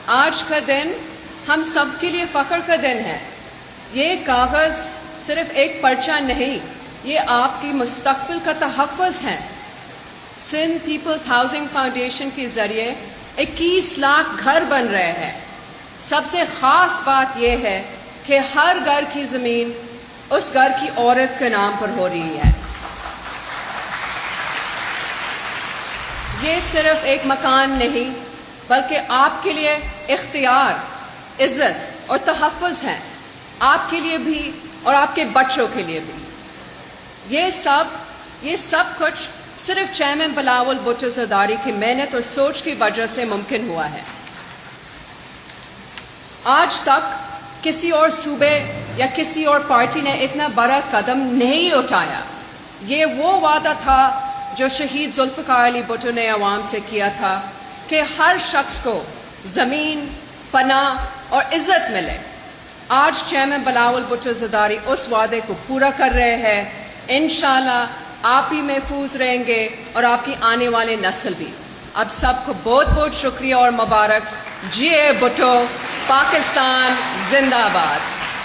آج کا دن ہم سب کے لیے فخر کا دن ہے. یہ کاغذ صرف ایک پرچہ نہیں، یہ آپ کی مستقبل کا تحفظ ہے. سندھ پیپلز ہاؤسنگ فاؤنڈیشن کے ذریعے 21 لاکھ گھر بن رہے ہیں. سب سے خاص بات یہ ہے کہ ہر گھر کی زمین اس گھر کی عورت کے نام پر ہو رہی ہے. یہ صرف ایک مکان نہیں بلکہ آپ کے لیے اختیار، عزت اور تحفظ ہے، آپ کے لیے بھی اور آپ کے بچوں کے لیے بھی. یہ سب کچھ صرف چیئرمین بلاول بھٹو زرداری کی محنت اور سوچ کی وجہ سے ممکن ہوا ہے. آج تک کسی اور صوبے یا کسی اور پارٹی نے اتنا بڑا قدم نہیں اٹھایا. یہ وہ وعدہ تھا جو شہید ذوالفقار علی بھٹو نے عوام سے کیا تھا کہ ہر شخص کو زمین، پناہ اور عزت ملے. آج چیئرمین بلاول بھٹو زرداری اس وعدے کو پورا کر رہے ہیں. انشاءاللہ آپ بھی محفوظ رہیں گے اور آپ کی آنے والی نسل بھی. اب سب کو بہت بہت شکریہ اور مبارک. جی اے بھٹو، پاکستان زندہ باد.